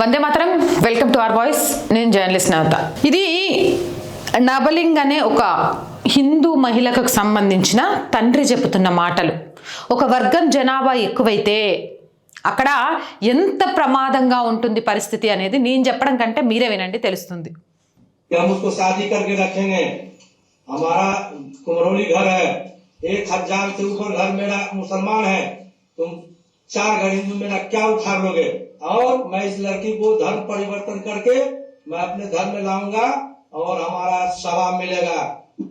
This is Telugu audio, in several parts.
Vande Mataram. Welcome to our voice. నేను జర్నలిస్ట్ నవత. ఇది నబలింగ్ అనే ఒక హిందూ మహిళకు సంబంధించిన తండ్రి చెబుతున్న మాటలు. ఒక వర్గం జనాభా ఎక్కువైతే అక్కడ ఎంత ప్రమాదంగా ఉంటుంది పరిస్థితి అనేది నేను చెప్పడం కంటే మీరే వినండి, తెలుస్తుంది. चार घर हिंदू मेरा क्या उखाड़ लोगे? और मैं इस लड़की को धर्म परिवर्तन करके मैं अपने धर्म में लाऊंगा और हमारा सवाब मिलेगा।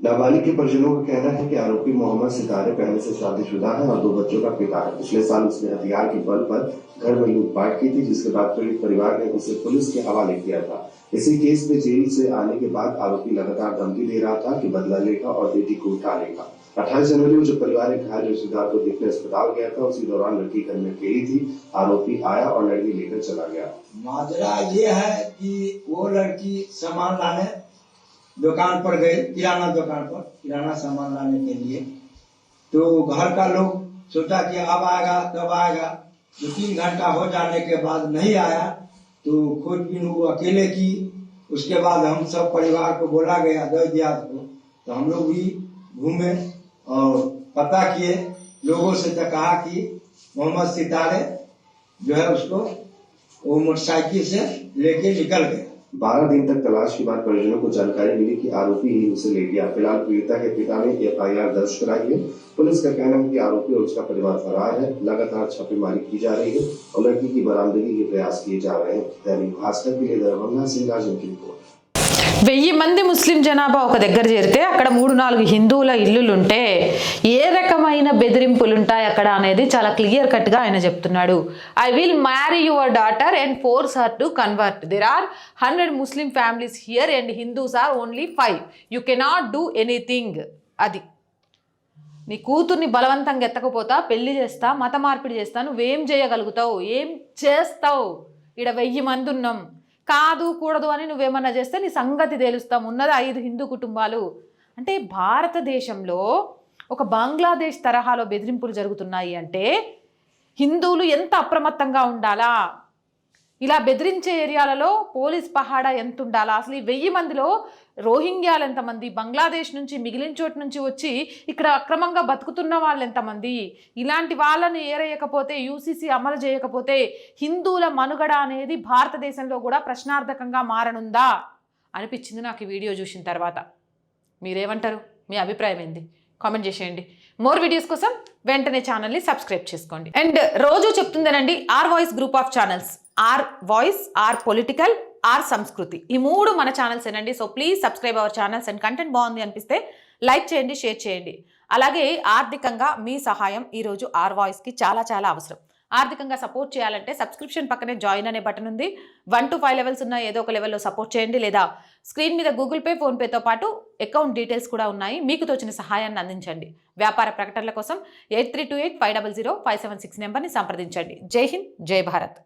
नाबालिग के परिजनों का कहना है कि आरोपी मोहम्मद सितारे पहले से शादीशुदा है और 2 बच्चों का पिता है। पिछले साल उसने हथियार के बल पर घर में लूटपाट की थी, जिसके बाद पीड़ित परिवार ने उसे पुलिस के हवाले किया था। इसी केस में जेल से आने के बाद आरोपी लगातार धमकी दे रहा था कि बदला लेगा और बेटी को उठा लेगा। 28 जनवरी को जब परिवार एक घायल रिश्तेदार को देखने अस्पताल गया था, उसी दौरान लड़की घर में अकेली थी। आरोपी आया और लड़की लेकर चला गया। माजरा ये है कि वो लड़की सामान लाने दुकान पर गए, किराना दुकान पर किराना सामान लाने के लिए। तो घर का लोग सोचा कि अब आएगा तब आएगा। 2-3 घंटा हो जाने के बाद नहीं आया तो खोजबीन वो अकेले की। उसके बाद हम सब परिवार को बोला गया, दर्द को, तो हम लोग भी घूमे और पता किए, लोगों से तो कहा कि मोहम्मद सितारे जो है उसको वो मोटरसाइकिल से लेके निकल गए। 12 दिन तक तलाश के बाद परिजनों को जानकारी मिली कि आरोपी ही उसे ले गया। फिलहाल पीड़िता के पिता ने FIR दर्ज कराई है। पुलिस का कहना है कि आरोपी और उसका परिवार फरार है। लगातार छापेमारी की जा रही है और लड़की की बरामदगी के प्रयास किए जा रहे हैं। दैनिक भास्कर के लिए दरभंगा से राजन की रिपोर्ट। 1000 మంది ముస్లిం జనాభా ఒక దగ్గర చేరితే అక్కడ 3-4 హిందువుల ఇల్లులుంటే ఏ రకమైన బెదిరింపులు ఉంటాయి అక్కడ అనేది చాలా క్లియర్ కట్గా ఆయన చెప్తున్నాడు. I will marry your daughter and force her to convert. There are 100 Muslim families here and Hindus are only 5. You cannot do anything. అది నీ కూతుర్ని బలవంతంగా ఎత్తకపోతా, పెళ్లి చేస్తా, మత మార్పిడి చేస్తా, నువ్వేం చేయగలుగుతావు? ఏం చేస్తావు? ఇక్కడ 1000 మంది ఉన్నాం, కాదు కూడదు అని నువ్వేమన్నా చేస్తే నీ సంగతి తేలుస్తాం. ఉన్నది 5 హిందూ కుటుంబాలు. అంటే భారతదేశంలో ఒక బంగ్లాదేశ్ తరహాలో బెదిరింపులు జరుగుతున్నాయి అంటే హిందువులు ఎంత అప్రమత్తంగా ఉండాలా? ఇలా బెదిరించే ఏరియాలలో పోలీస్ పహాడా ఎంత ఉండాలా? అసలు ఈ 1000 మందిలో రోహింగ్యాలు ఎంతమంది? బంగ్లాదేశ్ నుంచి మిగిలిన చోటు నుంచి వచ్చి ఇక్కడ అక్రమంగా బతుకుతున్న వాళ్ళు ఎంతమంది? ఇలాంటి వాళ్ళని ఏరేయకపోతే, UCC అమలు చేయకపోతే హిందువుల మనుగడ అనేది భారతదేశంలో కూడా ప్రశ్నార్థకంగా మారనుందా అనిపించింది నాకు ఈ వీడియో చూసిన తర్వాత. మీరేమంటారు? మీ అభిప్రాయం ఏంది? కామెంట్ చేసేయండి. మోర్ వీడియోస్ కోసం వెంటనే ఛానల్ని సబ్స్క్రైబ్ చేసుకోండి. అండ్ రోజు చెప్తుందేనండి, R voice group of channels, R voice, R political, R Sanskriti, ఈ 3 మన ఛానల్స్ ఏనండి. So please subscribe our channels and content బాగుంది అనిపిస్తే లైక్ చేయండి, షేర్ చేయండి. అలాగే ఆర్థికంగా మీ సహాయం ఈరోజు ఆర్ వాయిస్కి చాలా చాలా అవసరం. ఆర్థికంగా సపోర్ట్ చేయాలంటే సబ్స్క్రిప్షన్ పక్కనే జాయిన్ అనే బటన్ ఉంది. 1 to 5 లెవెల్స్ ఉన్న ఏదో ఒక లెవెల్లో సపోర్ట్ చేయండి, లేదా స్క్రీన్ మీద గూగుల్ పే, ఫోన్పేతో పాటు అకౌంట్ డీటెయిల్స్ కూడా ఉన్నాయి. మీకు తోచిన సహాయాన్ని అందించండి. వ్యాపార ప్రకటనల కోసం 8328500576 నెంబర్ని సంప్రదించండి. జై హింద్, జై భారత్.